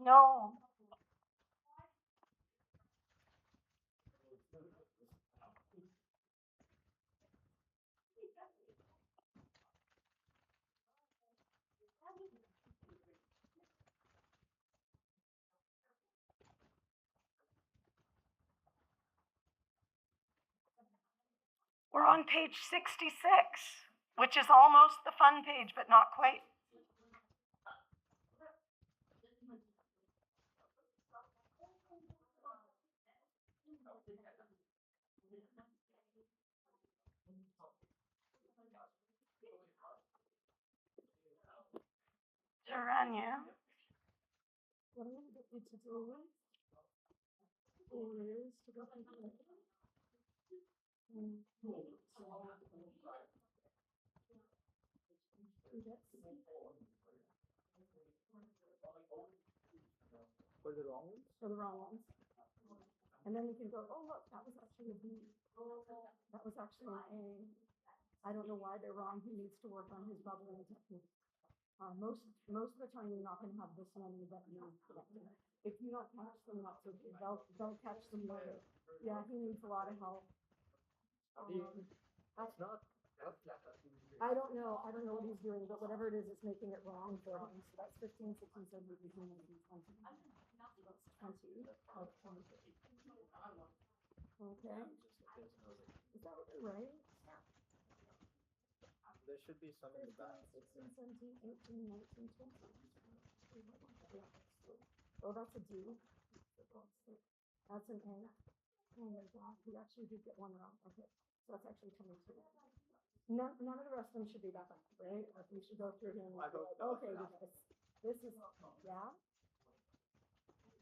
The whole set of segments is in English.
No. We're on page 66, which is almost the fun page, but not quite. Geranium. What I'm going to get you to do is to go through the For the wrong ones? For the wrong ones. And then you can go, oh look, that was actually a B. That was actually an A. I don't know why they're wrong. He needs to work on his bubbling technique. Most of the time you're not going to have this many that you connected. If you don't catch them, that's okay. They'll catch them later. Yeah, he needs a lot of help. I don't know what he's doing, but whatever it is, it's making it wrong for him. So that's 15, 16, 17, 18, 19, 20. That's 20 of 20. Okay. Is that right? There should be some in the back. 16, 17, 18, 19, 20. Oh, that's a D. That's an A. Oh my God, we actually did get one wrong. Okay, so that's actually 22. None of the rest of them should be that bad, right? Like we should go through here and like, okay, this is, yeah,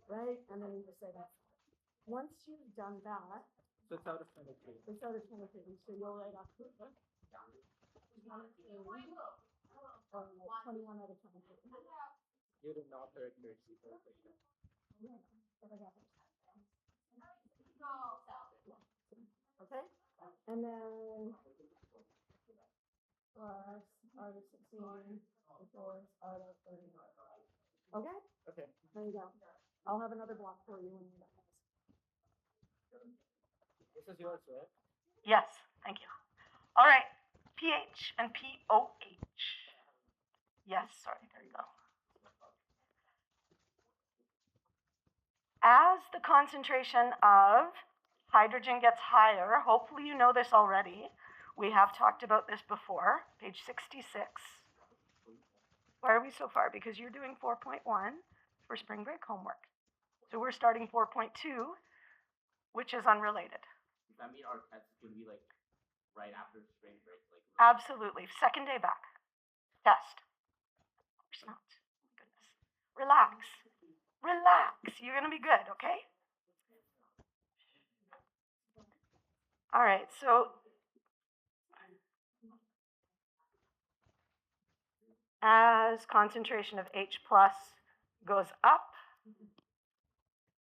right? And then you just say that. Once you've done that, So it's out of 23. It's out of 23, so you'll write off 21 out of 23. You did not hurt Mercy. Yeah, but I got it. Okay, and then plus out of 16 equals out of 30. Okay? Okay. There you go. I'll have another block for you when you're done. This is yours, right? Yes, thank you. All right, pH and pOH. Yes, sorry, there you go. As the concentration of hydrogen gets higher, hopefully you know this already. We have talked about this before, page 66. Why are we so far? Because you're doing 4.1 for spring break homework. So we're starting 4.2, which is unrelated. Does that mean our test is going to be like right after spring break? Absolutely. Second day back. Test. Of course not. Oh my goodness. Relax. Relax. You're going to be good, okay? All right, so as concentration of H plus goes up,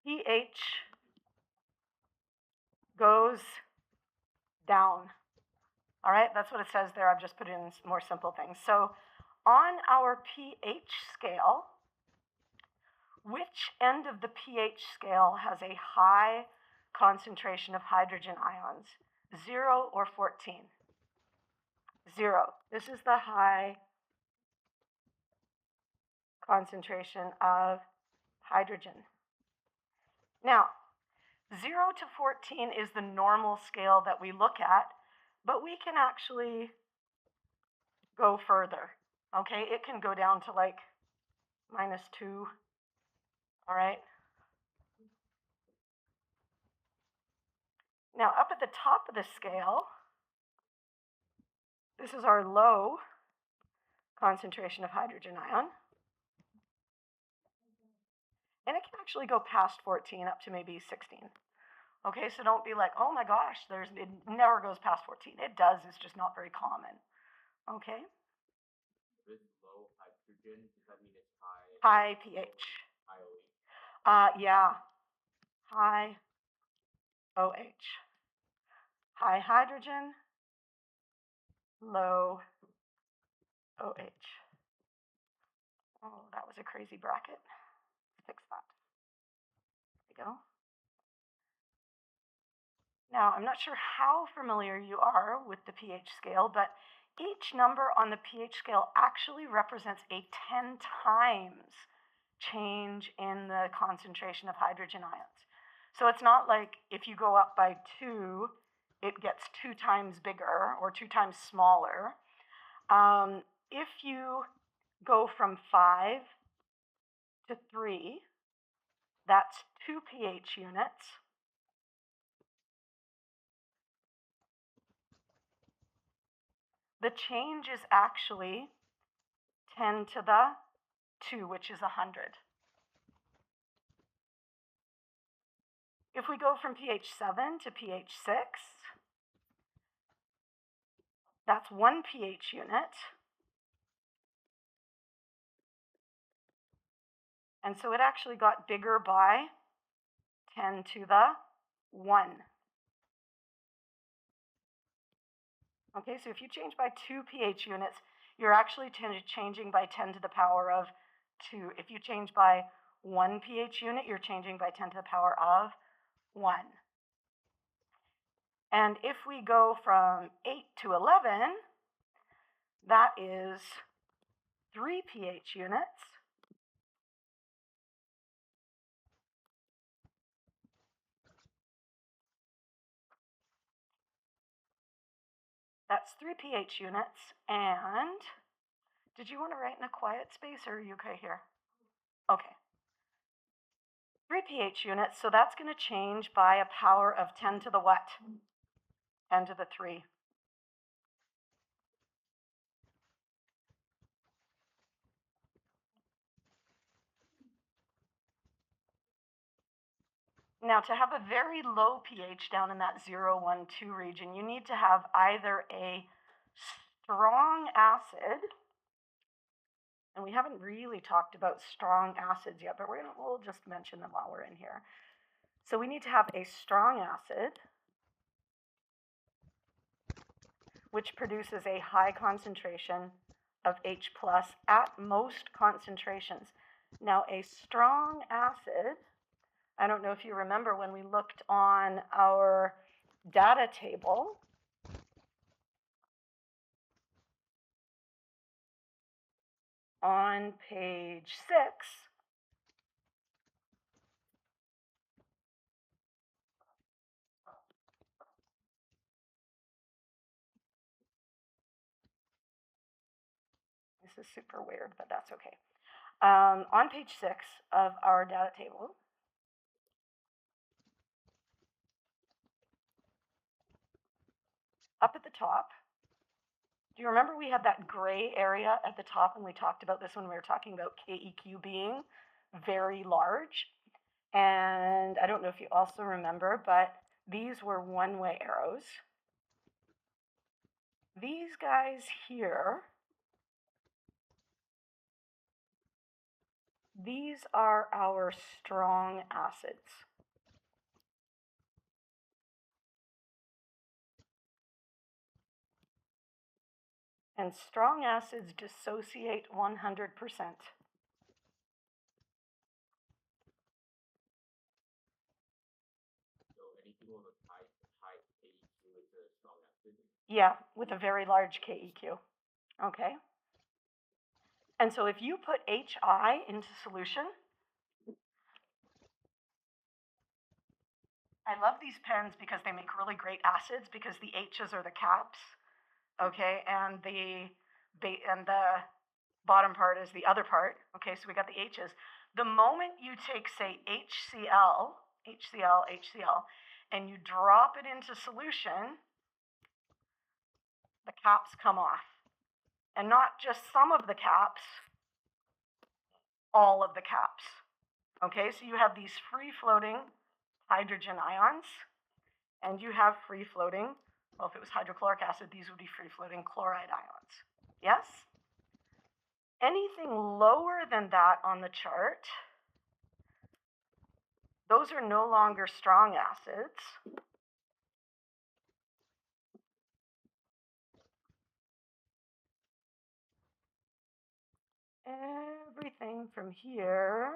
pH goes down. All right, that's what it says there. I've just put in more simple things. So on our pH scale, which end of the pH scale has a high concentration of hydrogen ions? 0 or 14? 0. This is the high concentration of hydrogen. Now, 0 to 14 is the normal scale that we look at, but we can actually go further, okay? It can go down to like -2, all right? Now, up at the top of the scale, this is our low concentration of hydrogen ion. And it can actually go past 14 up to maybe 16. Okay, so don't be like, oh my gosh, it never goes past 14. It does, it's just not very common. Okay? With low hydrogen, does that mean it's high? High pH. High OH? Yeah. High OH. High hydrogen, low OH. Oh, that was a crazy bracket. fix that. There we go. Now, I'm not sure how familiar you are with the pH scale, but each number on the pH scale actually represents a 10 times change in the concentration of hydrogen ions. So it's not like if you go up by 2, it gets 2 times bigger or 2 times smaller. If you go from 5 to 3, that's 2 pH units. The change is actually 10 to the 2, which is 100. If we go from pH 7 to pH 6, that's 1 pH unit. And so it actually got bigger by 10 to the 1. Okay, so if you change by 2 pH units, you're actually changing by 10 to the power of 2. If you change by 1 pH unit, you're changing by 10 to the power of 1. And if we go from 8 to 11, that is 3 pH units. That's 3 pH units. And did you want to write in a quiet space, or are you okay here? Okay. 3 pH units, so that's going to change by a power of 10 to the what? 10 to the 3. Now, to have a very low pH down in that 0, 1, 2 region, you need to have either a strong acid, and we haven't really talked about strong acids yet, but we'll just mention them while we're in here. So we need to have a strong acid, which produces a high concentration of H plus at most concentrations. Now, a strong acid, I don't know if you remember when we looked on our data table, on page 6, this is super weird, but that's okay. On page 6 of our data table, up at the top, do you remember we had that gray area at the top, and we talked about this when we were talking about KEQ being very large? And I don't know if you also remember, but these were one-way arrows. These guys here, these are our strong acids. And strong acids dissociate 100%. So anything with a high pH is a strong acid. Yeah, with a very large KEQ. Okay. And so if you put HI into solution, I love these pens because they make really great acids because the H's are the caps, okay, and the bottom part is the other part, okay, so we got the H's. The moment you take, say, HCl, and you drop it into solution, the caps come off. And not just some of the caps, all of the caps. Okay, so you have these free-floating hydrogen ions, and you have free-floating, well, if it was hydrochloric acid, these would be free-floating chloride ions. Yes? Anything lower than that on the chart, those are no longer strong acids. Everything from here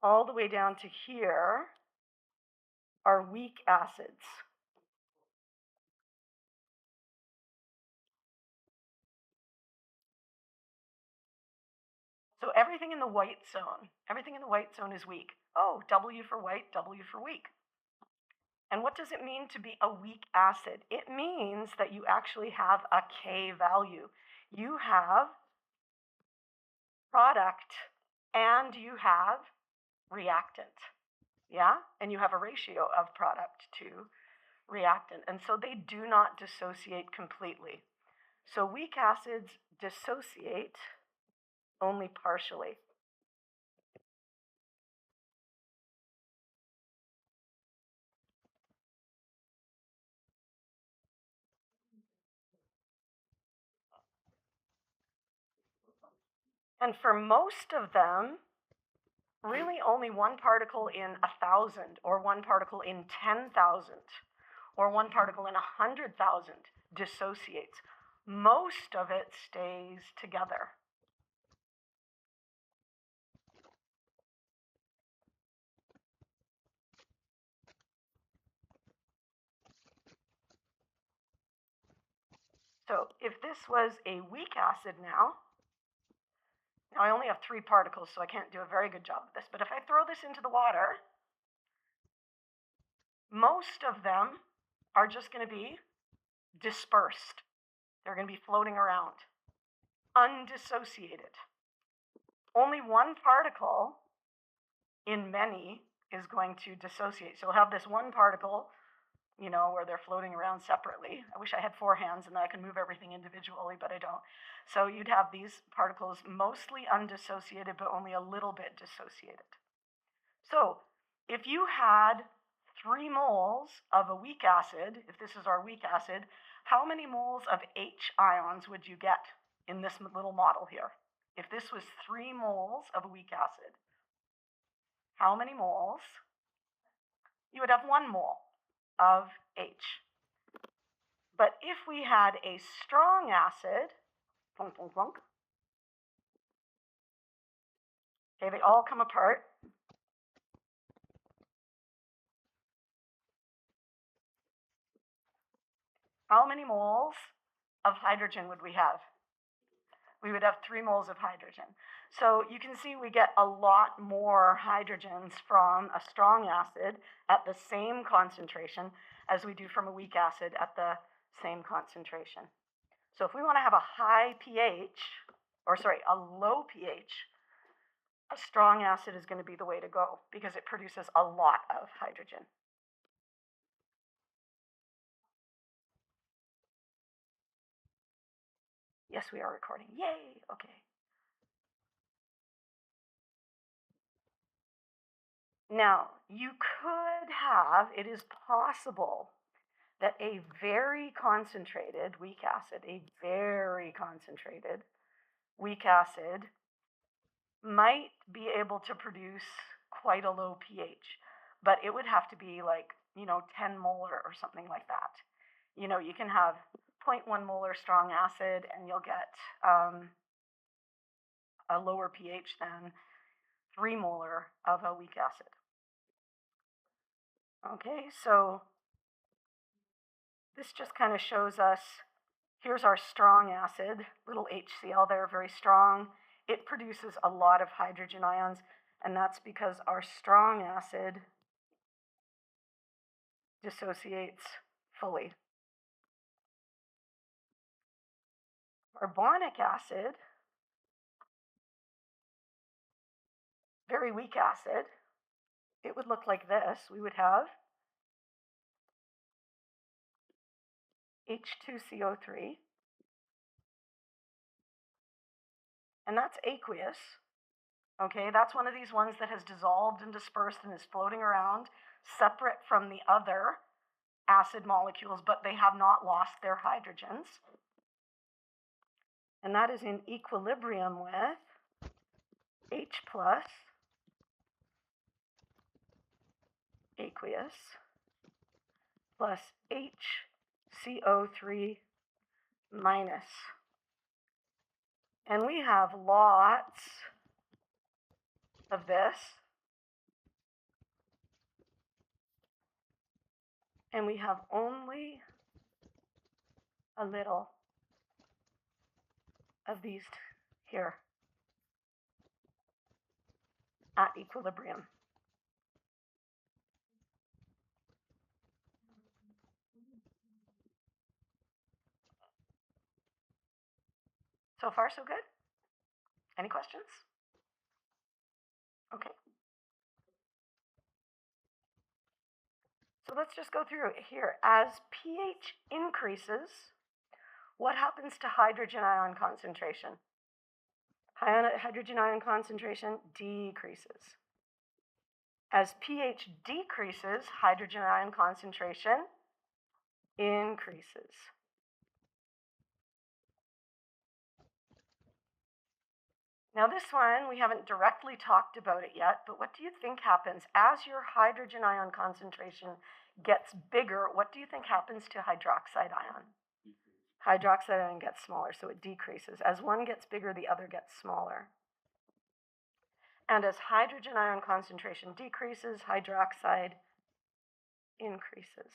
all the way down to here are weak acids. So everything in the white zone is weak. Oh, W for white, W for weak. And what does it mean to be a weak acid? It means that you actually have a K value. You have product and you have reactant, yeah? And you have a ratio of product to reactant. And so they do not dissociate completely. So weak acids dissociate only partially. And for most of them, really only one particle in 1,000 or one particle in 10,000 or one particle in 100,000 dissociates. Most of it stays together. So if this was a weak acid now I only have 3 particles, so I can't do a very good job of this, but if I throw this into the water, most of them are just going to be dispersed. They're going to be floating around, undissociated. Only one particle in many is going to dissociate. So you'll have this one particle, you know, where they're floating around separately. I wish I had 4 hands and then I could move everything individually, but I don't. So you'd have these particles mostly undissociated, but only a little bit dissociated. So if you had 3 moles of a weak acid, if this is our weak acid, how many moles of H ions would you get in this little model here? If this was 3 moles of a weak acid, how many moles? You would have 1 mole of H. But if we had a strong acid, plunk, plunk, plunk, okay, they all come apart. How many moles of hydrogen would we have? We would have 3 moles of hydrogen. So you can see we get a lot more hydrogens from a strong acid at the same concentration as we do from a weak acid at the same concentration. So if we want to have a high pH, or sorry, a low pH, a strong acid is going to be the way to go because it produces a lot of hydrogen. Yes, we are recording. Yay! Okay. Now, you could have, it is possible that a very concentrated weak acid, might be able to produce quite a low pH, but it would have to be like, 10 molar or something like that. You know, you can have 0.1 molar strong acid and you'll get a lower pH than 3 molar of a weak acid. Okay, so this just kind of shows us, here's our strong acid, little HCl there, very strong. It produces a lot of hydrogen ions, and that's because our strong acid dissociates fully. Carbonic acid, very weak acid, it would look like this. We would have H2CO3, and that's aqueous. Okay, that's one of these ones that has dissolved and dispersed and is floating around separate from the other acid molecules, but they have not lost their hydrogens. And that is in equilibrium with H plus, aqueous, plus HCO3 minus. And we have lots of this. and we have only a little of these here at equilibrium. So far, so good? Any questions? Okay. So let's just go through it here. As pH increases, what happens to hydrogen ion concentration? Hydrogen ion concentration decreases. As pH decreases, hydrogen ion concentration increases. Now this one, we haven't directly talked about it yet, but what do you think happens as your hydrogen ion concentration gets bigger? What do you think happens to hydroxide ion? Hydroxide ion gets smaller, so it decreases. As one gets bigger, the other gets smaller. And as hydrogen ion concentration decreases, hydroxide increases.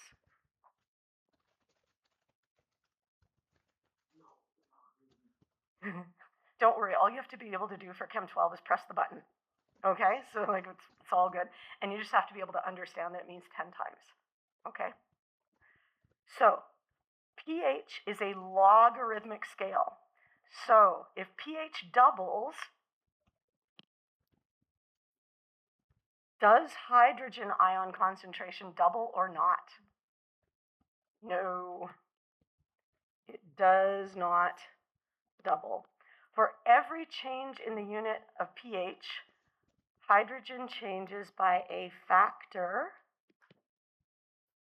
Don't worry, all you have to be able to do for Chem 12 is press the button. Okay, so like it's all good. And you just have to be able to understand that it means 10 times. Okay? So, pH is a logarithmic scale. So, if pH doubles, does hydrogen ion concentration double or not? No, it does not double. For every change in the unit of pH, hydrogen changes by a factor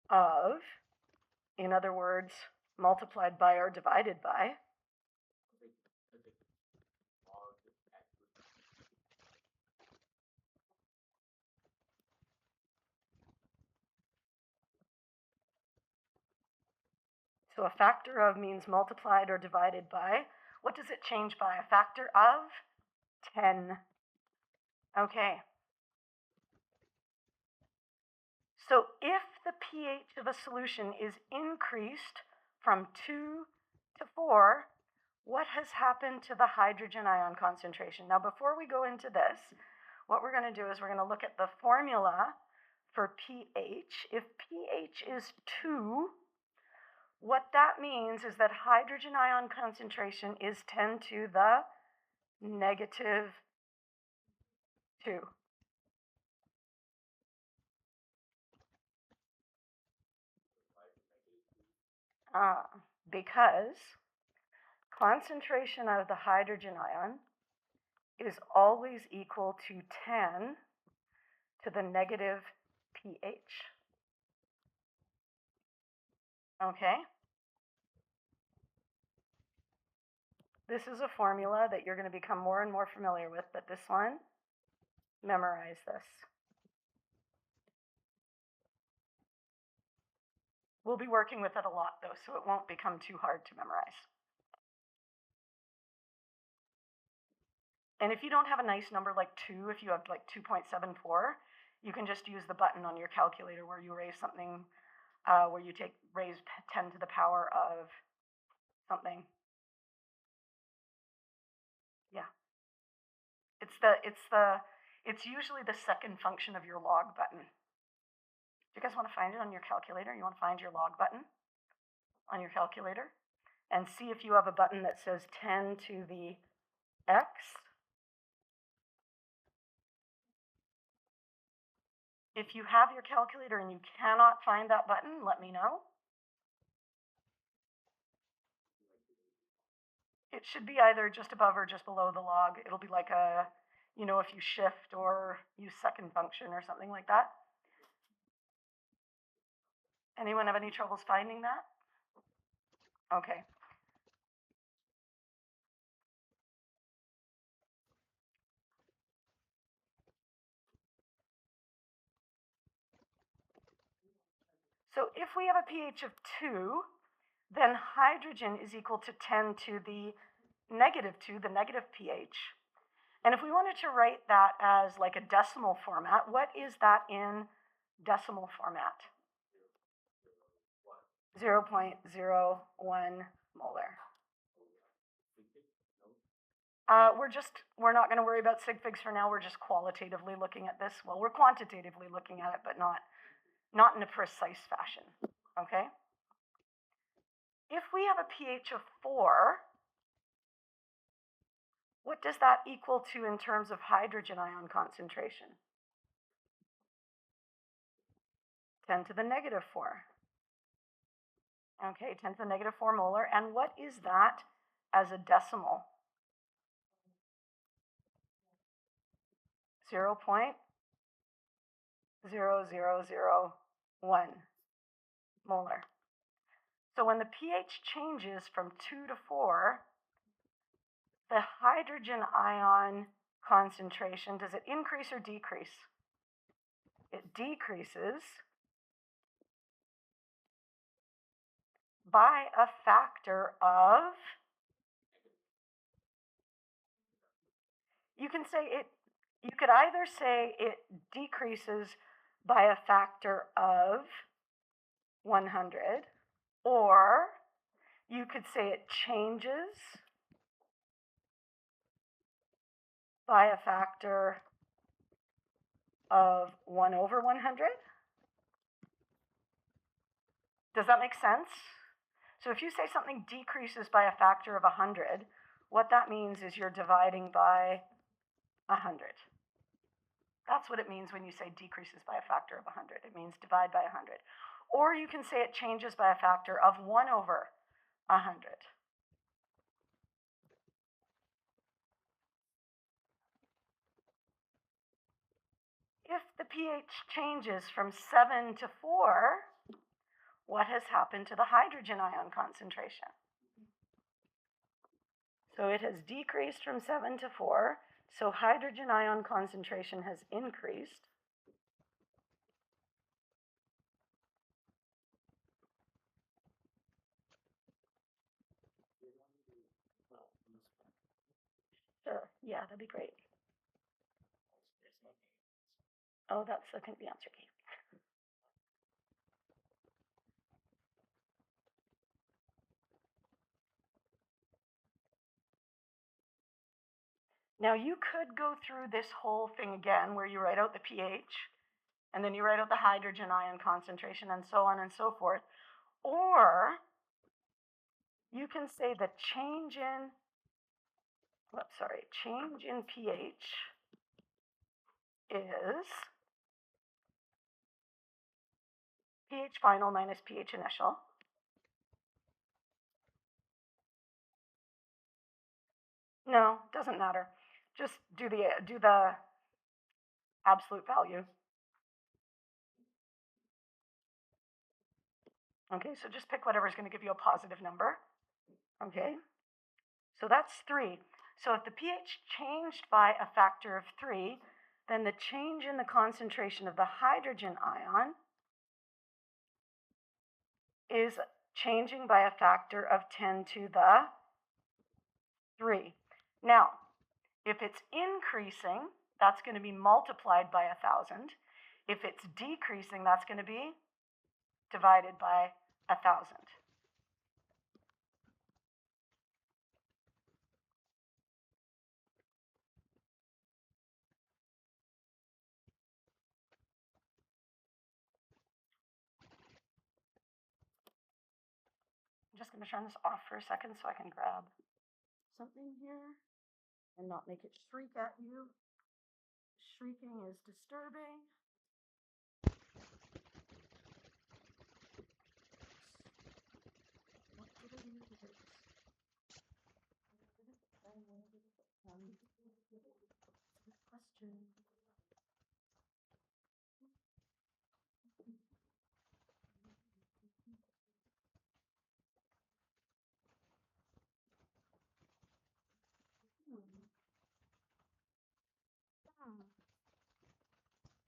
of, in other words, multiplied by or divided by, so a factor of means multiplied or divided by. What does it change by? A factor of 10. Okay. So if the pH of a solution is increased from 2 to 4, what has happened to the hydrogen ion concentration? Now, before we go into this, what we're going to do is we're going to look at the formula for pH. If pH is 2, what that means is that hydrogen ion concentration is 10 to the negative 2. Because concentration of the hydrogen ion is always equal to 10 to the negative pH. Okay? This is a formula that you're going to become more and more familiar with, but this one, memorize this. We'll be working with it a lot though, so it won't become too hard to memorize. And if you don't have a nice number like 2, if you have like 2.74, you can just use the button on your calculator where you raise something, where you raise 10 to the power of something. Yeah. It's usually the second function of your log button. Do you guys want to find it on your calculator? You want to find your log button on your calculator and see if you have a button that says 10 to the x. If you have your calculator and you cannot find that button, let me know. It should be either just above or just below the log. It'll be like a, if you shift or use second function or something like that. Anyone have any troubles finding that? Okay. So if we have a pH of 2, then hydrogen is equal to 10 to the negative 2, the negative pH. And if we wanted to write that as like a decimal format, what is that in decimal format? 0.01 molar. We're not going to worry about sig figs for now. We're just qualitatively looking at this. Well, we're quantitatively looking at it, but not in a precise fashion, okay? If we have a pH of 4, what does that equal to in terms of hydrogen ion concentration? 10 to the negative 4. Okay, 10 to the negative 4 molar. And what is that as a decimal? 0.0001 molar. So when the pH changes from 2 to 4, the hydrogen ion concentration, does it increase or decrease? It decreases by a factor of, you could either say it decreases by a factor of 100, or you could say it changes by a factor of 1 over 100. Does that make sense? So if you say something decreases by a factor of 100, what that means is you're dividing by 100. That's what it means when you say decreases by a factor of 100. It means divide by 100. Or you can say it changes by a factor of 1 over 100. If the pH changes from 7 to 4, what has happened to the hydrogen ion concentration? So it has decreased from 7 to 4, so hydrogen ion concentration has increased. Sure, yeah, that'd be great. Oh, that's, I think, the answer key. Now you could go through this whole thing again where you write out the pH and then you write out the hydrogen ion concentration and so on and so forth. Or you can say the change in pH is pH final minus pH initial. No, doesn't matter. Just do the absolute value. Okay, so just pick whatever is going to give you a positive number. Okay, so that's 3. So if the pH changed by a factor of 3, then the change in the concentration of the hydrogen ion is changing by a factor of 10 to the 3. Now, if it's increasing, that's going to be multiplied by 1,000. If it's decreasing, that's going to be divided by 1,000. I'm just going to turn this off for a second so I can grab something here and not make it shriek at you. Shrieking is disturbing. What did I do with this? Question.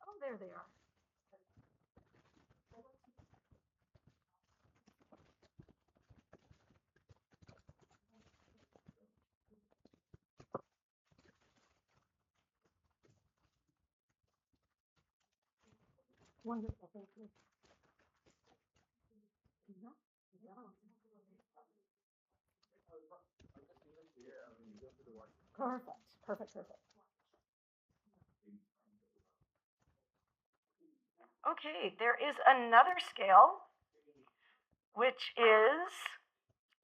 Oh, there they are. Wonderful, thank you. Perfect, perfect, perfect. Okay, there is another scale, which is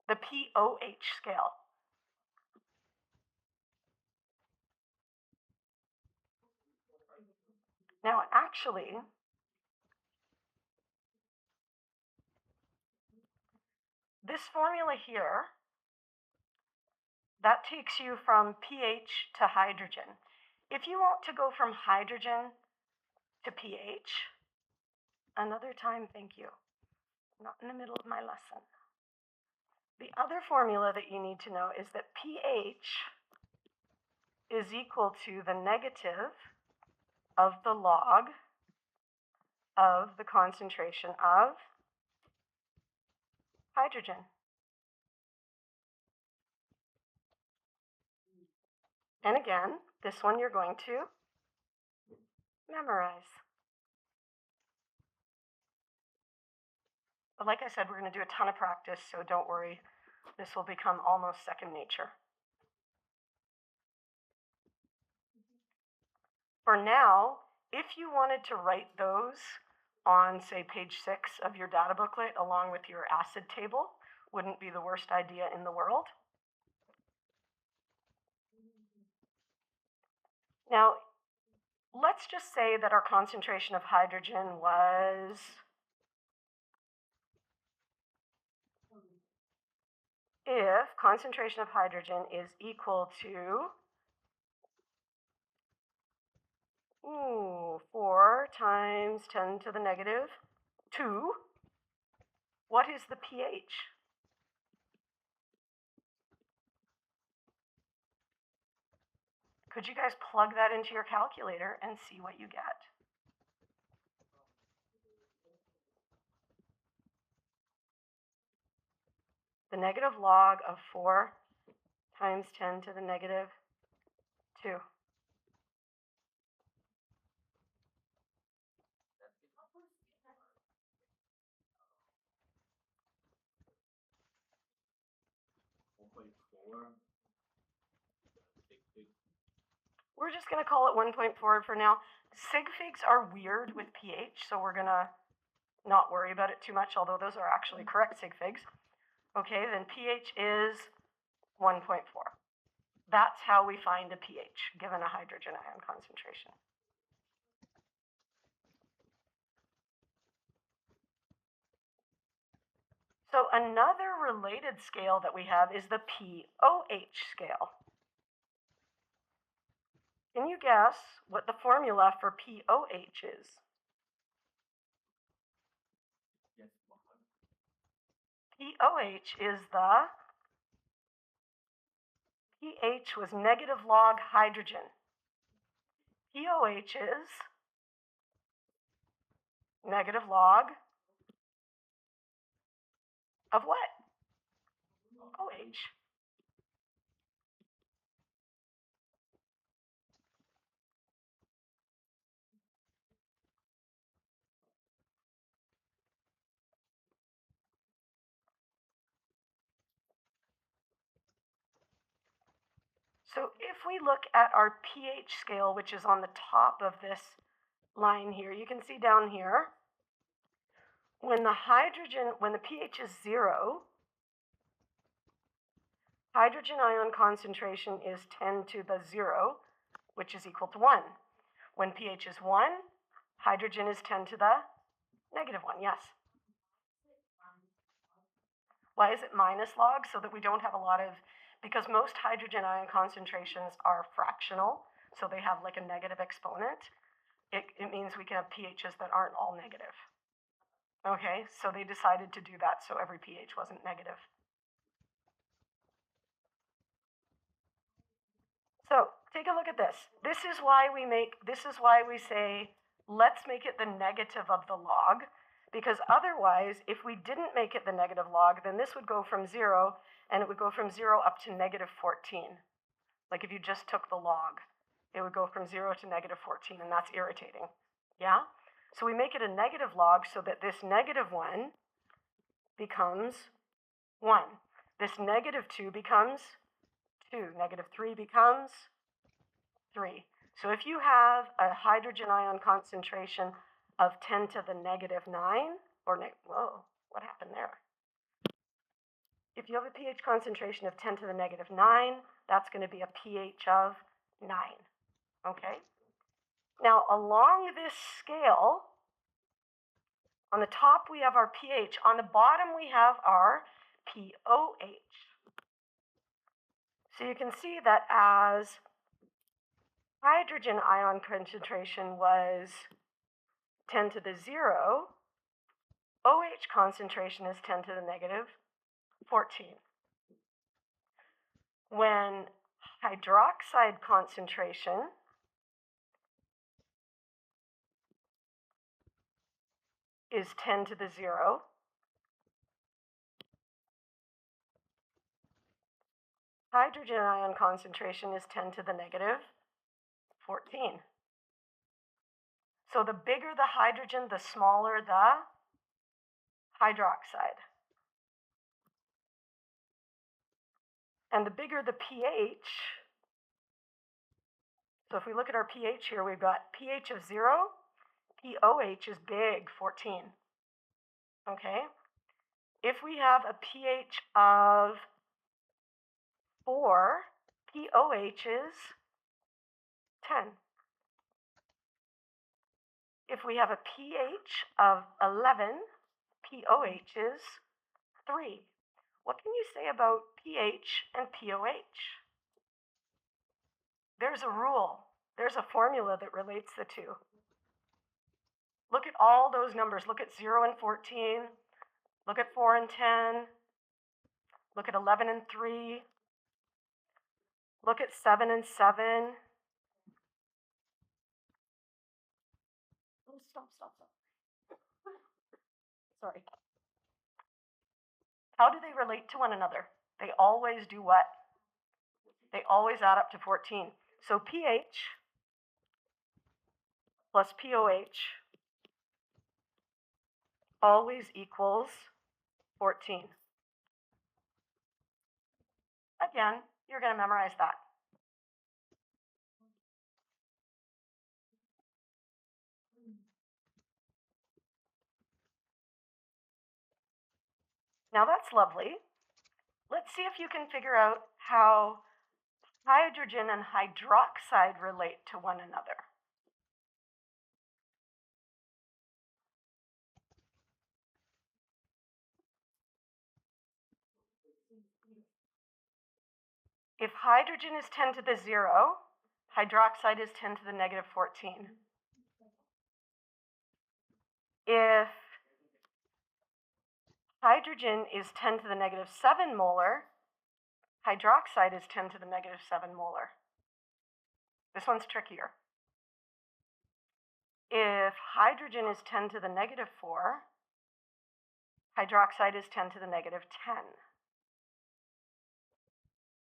the pOH scale. Now, actually, this formula here, that takes you from pH to hydrogen. If you want to go from hydrogen to pH, another time, thank you. Not in the middle of my lesson. The other formula that you need to know is that pH is equal to the negative of the log of the concentration of hydrogen. And again, this one you're going to memorize. But like I said, we're going to do a ton of practice, so don't worry. This will become almost second nature. For now, if you wanted to write those on, say, page 6 of your data booklet along with your acid table, wouldn't be the worst idea in the world. Now, let's just say that our concentration of hydrogen was if concentration of hydrogen is equal to 4 times 10 to the negative 2, what is the pH? Could you guys plug that into your calculator and see what you get? The negative log of 4 times 10 to the negative 2. We're just going to call it 1.4 for now. Sig figs are weird with pH, so we're going to not worry about it too much, although those are actually correct sig figs. Okay, then pH is 1.4. That's how we find a pH given a hydrogen ion concentration. So another related scale that we have is the pOH scale. Can you guess what the formula for pOH is? pOH is the pH was negative log hydrogen. pOH is negative log of what? OH. So if we look at our pH scale, which is on the top of this line here, you can see down here, when the pH is 0, hydrogen ion concentration is 10 to the 0, which is equal to 1. When pH is 1, hydrogen is 10 to the negative 1, yes. Why is it minus log? So that we don't have a lot of, because most hydrogen ion concentrations are fractional, so they have like a negative exponent. It means we can have pHs that aren't all negative. Okay, so they decided to do that so every pH wasn't negative. So take a look at this. This is why we say, let's make it the negative of the log, because otherwise, if we didn't make it the negative log, then this would go from 0, and it would go from 0 up to negative 14. Like if you just took the log, it would go from 0 to negative 14, and that's irritating. Yeah? So we make it a negative log so that this negative one becomes 1. This -2 becomes 2. -3 becomes 3. So if you have a hydrogen ion concentration of 10 to the -9, or whoa, what happened there? If you have a pH concentration of 10 to the -9, that's going to be a pH of 9. Okay? Now, along this scale, on the top we have our pH. On the bottom we have our pOH. So you can see that as hydrogen ion concentration was 10 to the 0, OH concentration is 10 to the -14. When hydroxide concentration is 10 to the 0, hydrogen ion concentration is 10 to the -14. So the bigger the hydrogen, the smaller the hydroxide. And the bigger the pH, so if we look at our pH here, we've got pH of 0, pOH is big, 14. Okay? If we have a pH of 4, pOH is 10. If we have a pH of 11, pOH is 3. What can you say about pH and pOH? There's a rule. There's a formula that relates the two. Look at all those numbers. Look at 0 and 14. Look at 4 and 10. Look at 11 and 3. Look at 7 and 7. Oh, stop. Sorry. How do they relate to one another? They always do what? They always add up to 14. So pH plus pOH always equals 14. Again, you're going to memorize that. Now that's lovely. Let's see if you can figure out how hydrogen and hydroxide relate to one another. If hydrogen is 10 to the 0, hydroxide is 10 to the -14. If hydrogen is 10 to the -7 molar, hydroxide is 10 to the -7 molar. This one's trickier. If hydrogen is 10 to the -4, hydroxide is 10 to the -10.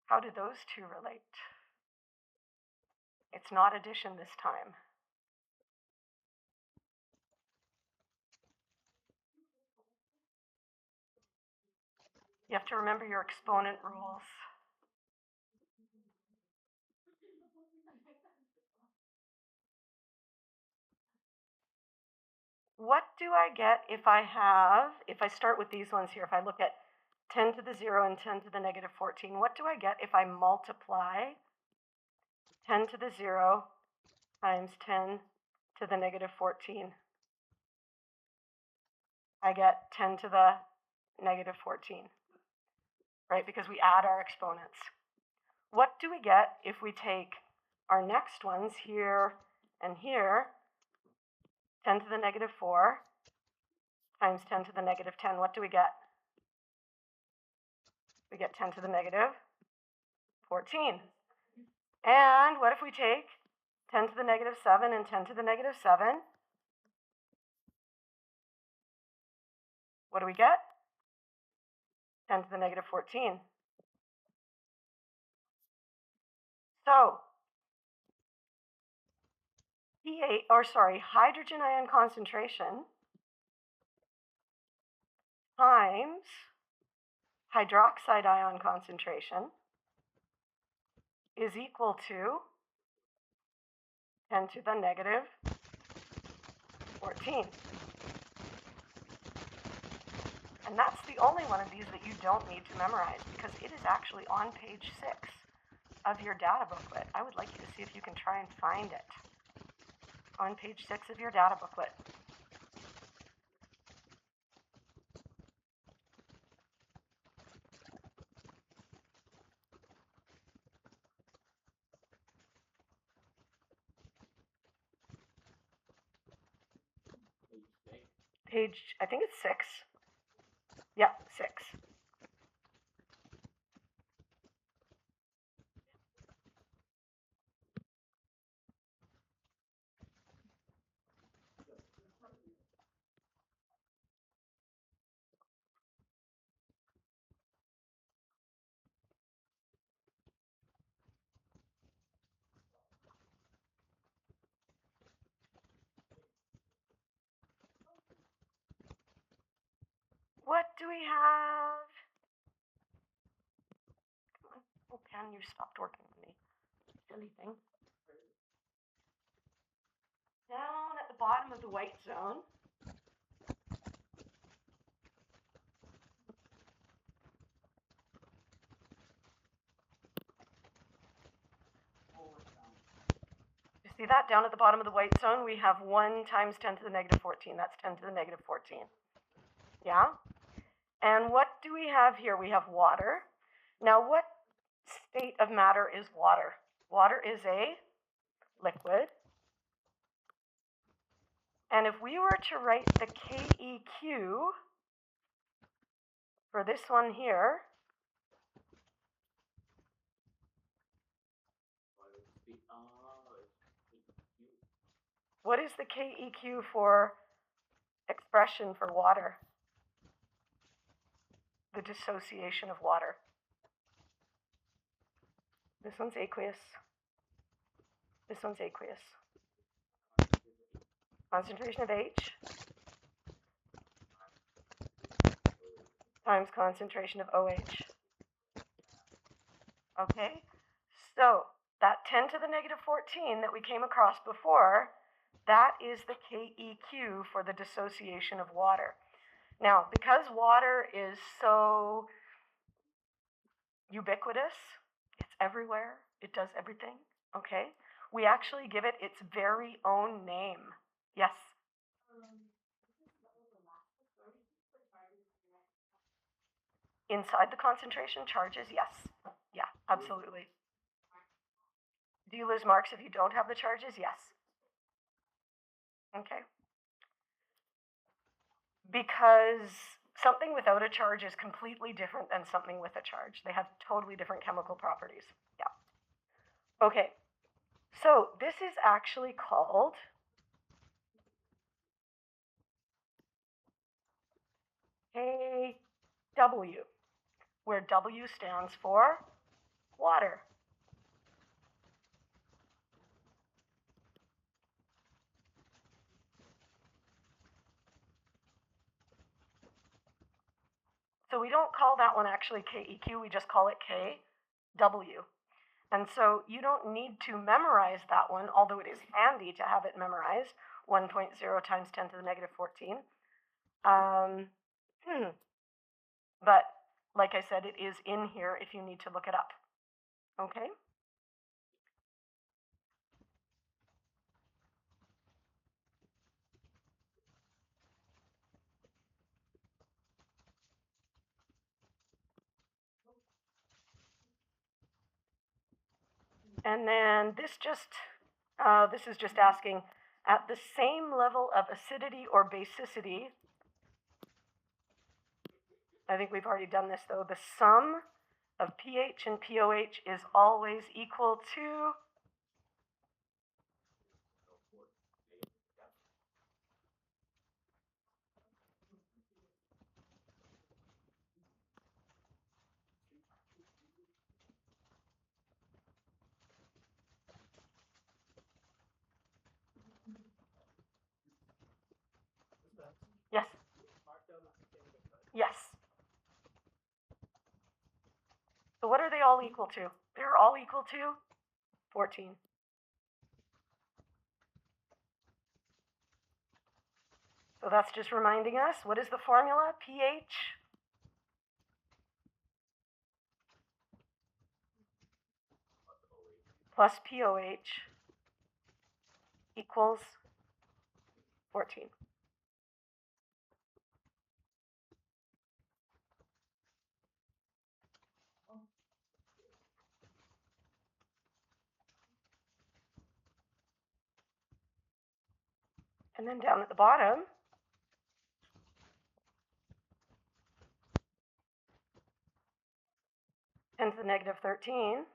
How do those two relate? It's not addition this time. You have to remember your exponent rules. What do I get if I start with these ones here, if I look at 10 to the 0 and 10 to the -14, what do I get if I multiply 10 to the 0 times 10 to the -14? I get 10 to the -14, right? Because we add our exponents. What do we get if we take our next ones here and here, 10 to the -4 times 10 to the -10, what do we get? We get 10 to the -14. And what if we take 10 to the -7 and 10 to the -7? What do we get? 10 to the -14. So, hydrogen ion concentration times hydroxide ion concentration is equal to 10 to the negative 14. And that's the only one of these that you don't need to memorize because it is actually on page 6 of your data booklet. I would like you to see if you can try and find it on page 6 of your data booklet. Page, I think it's 6. Yep, 6. What do we have? Come on. Oh, pen, you stopped working on me. Silly thing. Down at the bottom of the white zone, you see that? Down at the bottom of the white zone, we have 1 times 10 to the negative 14. That's 10 to the negative 14. Yeah? And what do we have here? We have water. Now, what state of matter is water? Water is a liquid. And if we were to write the KEQ for this one here, what is the KEQ for expression for water? The dissociation of water. This one's aqueous. This one's aqueous. Concentration of H times concentration of OH. Okay, so that 10 to the negative 14 that we came across before, that is the KEQ for the dissociation of water. Now, because water is so ubiquitous, it's everywhere, it does everything, okay? We actually give it its very own name. Yes? Inside the concentration charges, yes. Yeah, absolutely. Do you lose marks if you don't have the charges? Yes. Okay. Because something without a charge is completely different than something with a charge. They have totally different chemical properties. Yeah. Okay. So this is actually called kW, where W stands for water. So we don't call that one actually KEQ, we just call it KW. And so you don't need to memorize that one, although it is handy to have it memorized, 1.0 times 10 to the negative 14. But like I said, it is in here if you need to look it up. Okay? And then this is just asking, at the same level of acidity or basicity, I think we've already done this though, the sum of pH and pOH is always equal to yes. Yes. So what are they all equal to? They're all equal to 14. So that's just reminding us, what is the formula? pH plus pOH equals 14. And then down at the bottom, ten to the negative 13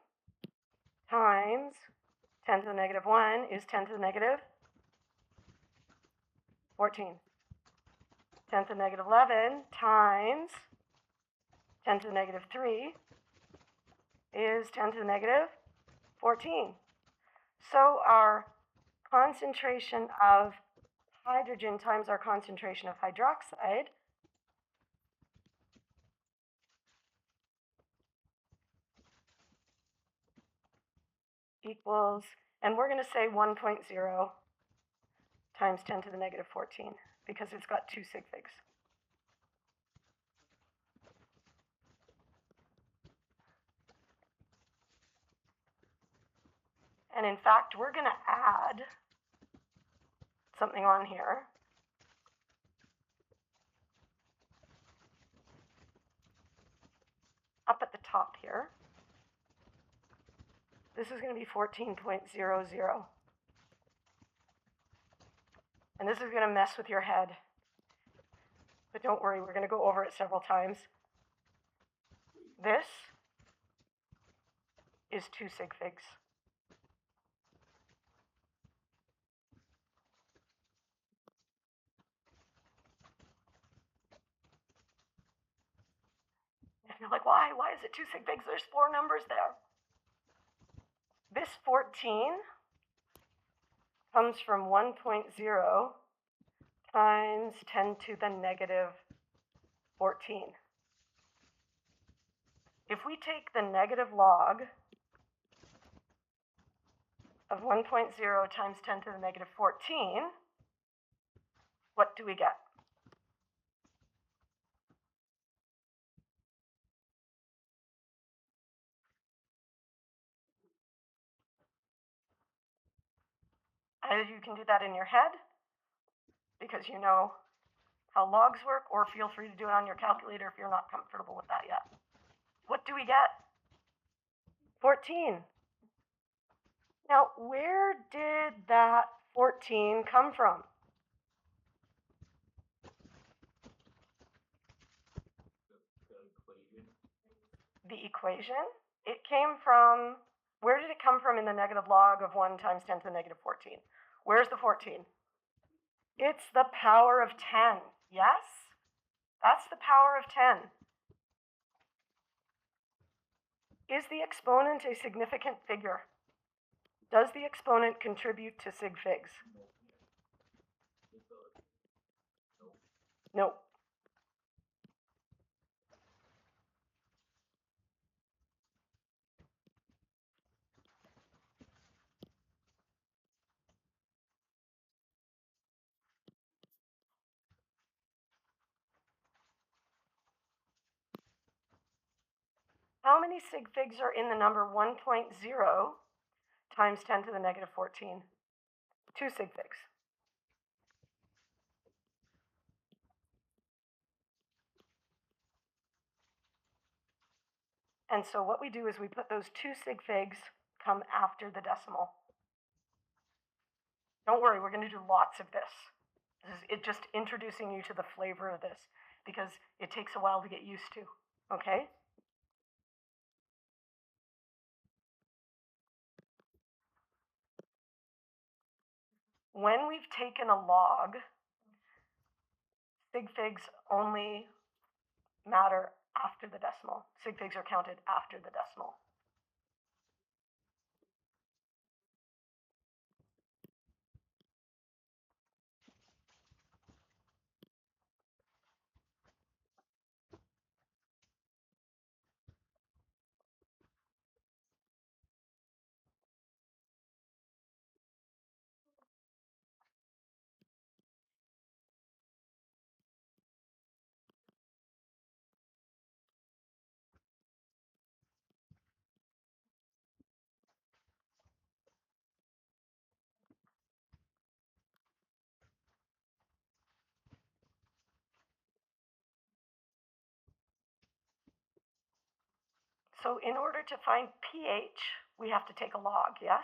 times 10 to the negative 1 is 10 to the negative 14. 10 to the negative 11 times 10 to the negative 3 is 10 to the negative 14. So our concentration of hydrogen times our concentration of hydroxide equals, and we're going to say 1.0 times 10 to the negative 14 because it's got 2 sig figs. And in fact, we're going to add something on here. Up at the top here. This is going to be 14.00. And this is going to mess with your head. But don't worry, we're going to go over it several times. This is 2 sig figs. And you're like, why? Why is it 2 sig figs? There's 4 numbers there. This 14 comes from 1.0 times 10 to the negative 14. If we take the negative log of 1.0 times 10 to the negative 14, what do we get? Either you can do that in your head because you know how logs work, or feel free to do it on your calculator if you're not comfortable with that yet. What do we get? 14. Now, where did that 14 come from? The equation. It came from, where did it come from in the negative log of 1 times 10 to the negative 14? Where's the 14? It's the power of 10. Yes? That's the power of 10. Is the exponent a significant figure? Does the exponent contribute to sig figs? No. How many sig figs are in the number 1.0 times 10 to the negative 14? 2 sig figs. And so what we do is we put those 2 sig figs come after the decimal. Don't worry, we're going to do lots of this. This is it just introducing you to the flavor of this because it takes a while to get used to, okay? When we've taken a log, sig figs only matter after the decimal. Sig figs are counted after the decimal. So in order to find pH, we have to take a log, yes?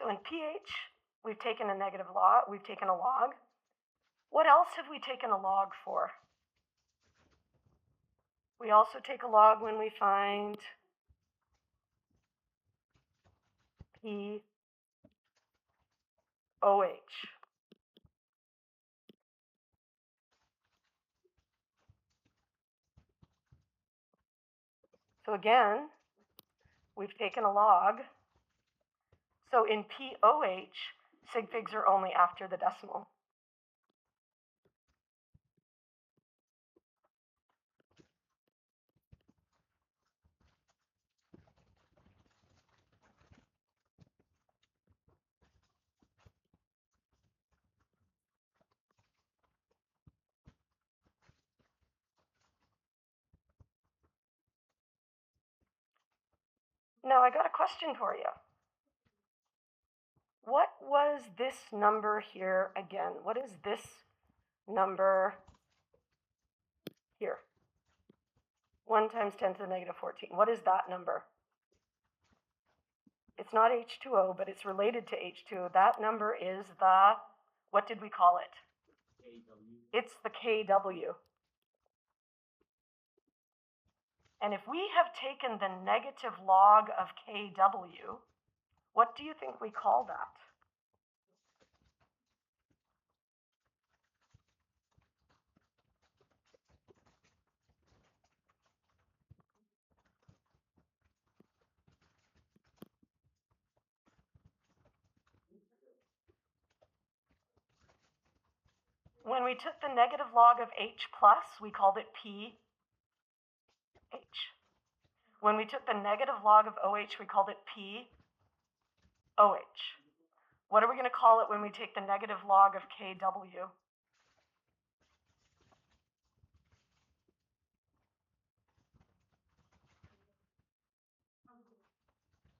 So in pH, we've taken a negative log, we've taken a log. What else have we taken a log for? We also take a log when we find pOH. So again, we've taken a log. So in pOH, sig figs are only after the decimal. Now I got a question for you. What was this number here again? What is this number here? 1 times 10 to the negative 14. What is that number? It's not H2O, but it's related to H2O. That number is the, what did we call it? KW. It's the KW. And if we have taken the negative log of KW, what do you think we call that? When we took the negative log of H plus, we called it pH. When we took the negative log of OH, we called it pOH. What are we going to call it when we take the negative log of KW?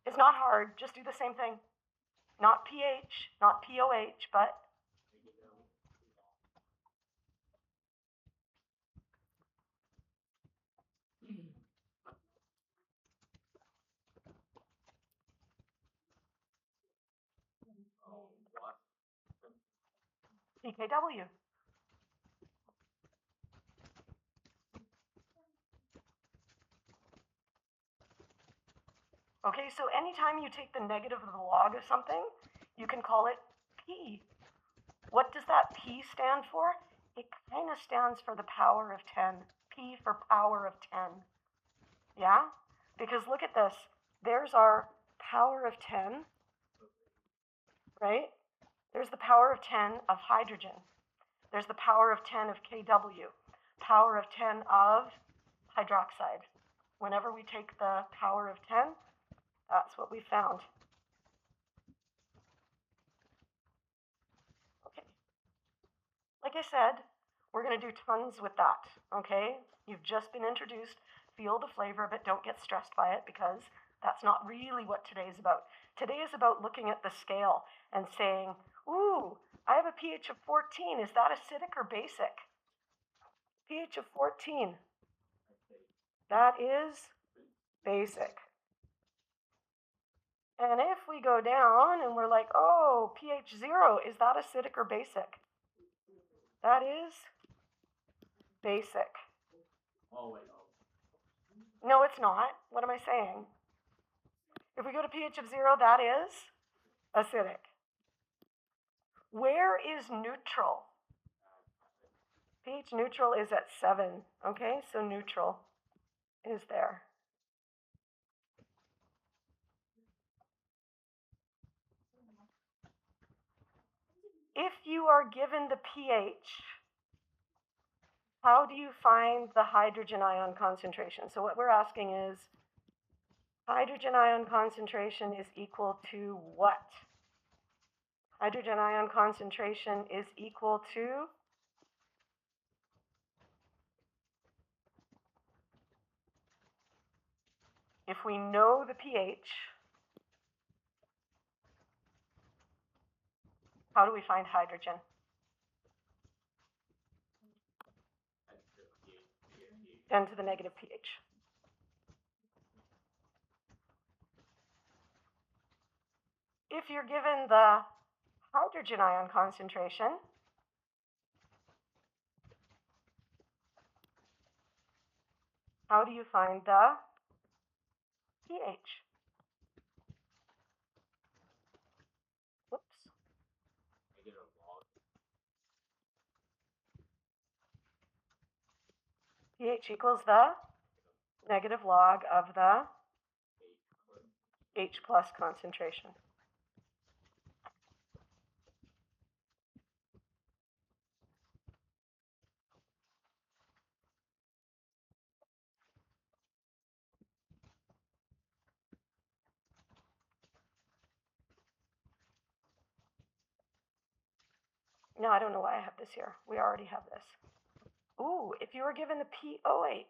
It's not hard, just do the same thing. Not pH, not pOH, but What? pKw. Okay, so anytime you take the negative of the log of something, you can call it P. What does that P stand for? It kind of stands for the power of 10. P for power of 10. Yeah? Because look at this. There's our power of 10, right? There's the power of 10 of hydrogen. There's the power of 10 of KW. Power of 10 of hydroxide. Whenever we take the power of 10, that's what we found. Okay. Like I said, we're going to do tons with that, okay? You've just been introduced. Feel the flavor, but don't get stressed by it because that's not really what today is about. Today is about looking at the scale and saying, ooh, I have a pH of 14. Is that acidic or basic? pH of 14. That is basic. And if we go down and we're like, oh, pH 0, is that acidic or basic? That is basic. Oh, wait. No, it's not. What am I saying? If we go to pH of 0, that is acidic. Where is neutral? pH neutral is at 7. Okay, so neutral is there. If you are given the pH how do you find the hydrogen ion concentration? So what we're asking is, hydrogen ion concentration is equal to what? Hydrogen ion concentration is equal to, if we know the pH, how do we find hydrogen? That's the pH. 10 to the negative pH. If you're given the hydrogen ion concentration, how do you find the pH? Whoops. Negative log. pH equals the negative log of the H plus concentration. No, I don't know why I have this here. We already have this. Ooh, if you were given the pOH,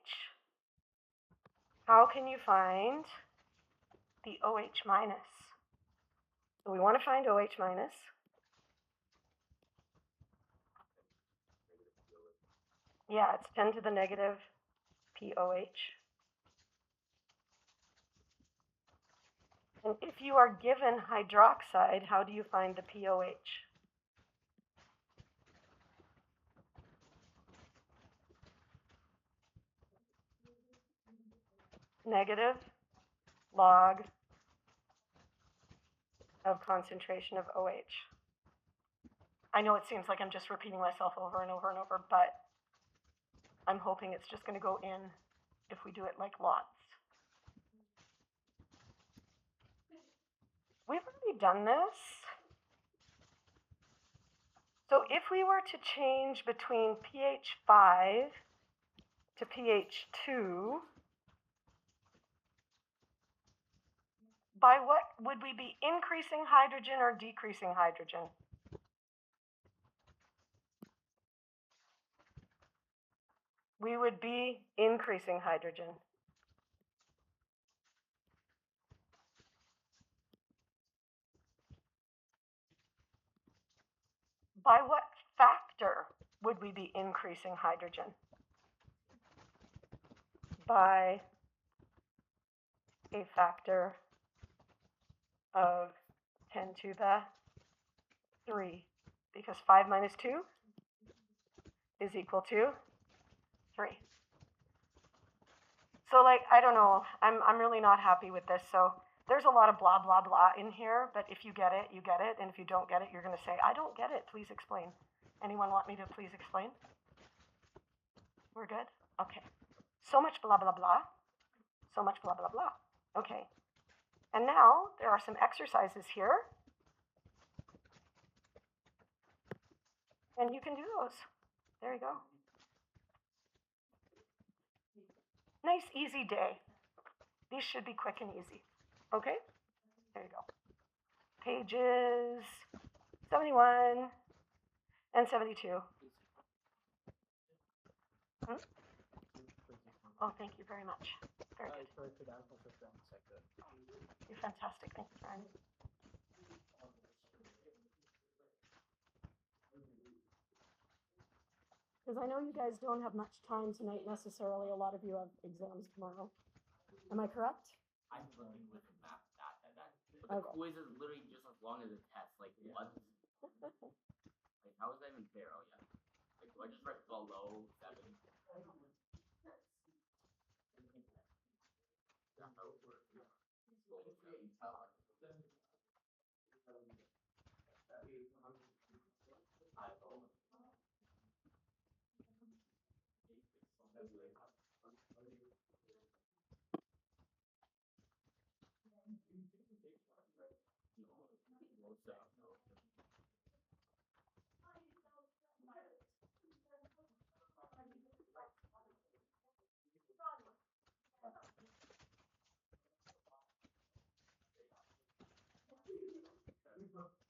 how can you find the OH minus? So we want to find OH minus. Yeah, it's 10 to the negative pOH. And if you are given hydroxide, how do you find the pOH? Negative log of concentration of OH. I know it seems like I'm just repeating myself over and over and over, but I'm hoping it's just going to go in if we do it like lots. We've already done this. So if we were to change between pH 5 to pH 2, by what would we be increasing hydrogen or decreasing hydrogen? We would be increasing hydrogen. By what factor would we be increasing hydrogen? By a factor of 10 to the 3, because 5 minus 2 is equal to 3. So like, I don't know, I'm really not happy with this. So there's a lot of blah, blah, blah in here, but if you get it, you get it. And if you don't get it, you're going to say, I don't get it, please explain. Anyone want me to please explain? We're good? Okay. So much blah, blah, blah. So much blah, blah, blah. Okay. And now there are some exercises here. And you can do those. There you go. Nice, easy day. These should be quick and easy. Okay? There you go. Pages 71 and 72. Hmm? Oh, thank you very much. Very good. You're fantastic. Thank you, Brian. Because I know you guys don't have much time tonight necessarily. A lot of you have exams tomorrow. Am I correct? I'm looking with the map that. But the Okay. quiz is literally just as long as the test. Like what? Like how is that even fair? Oh yeah. Like do I just write below 7? That's how it works. Non-secular.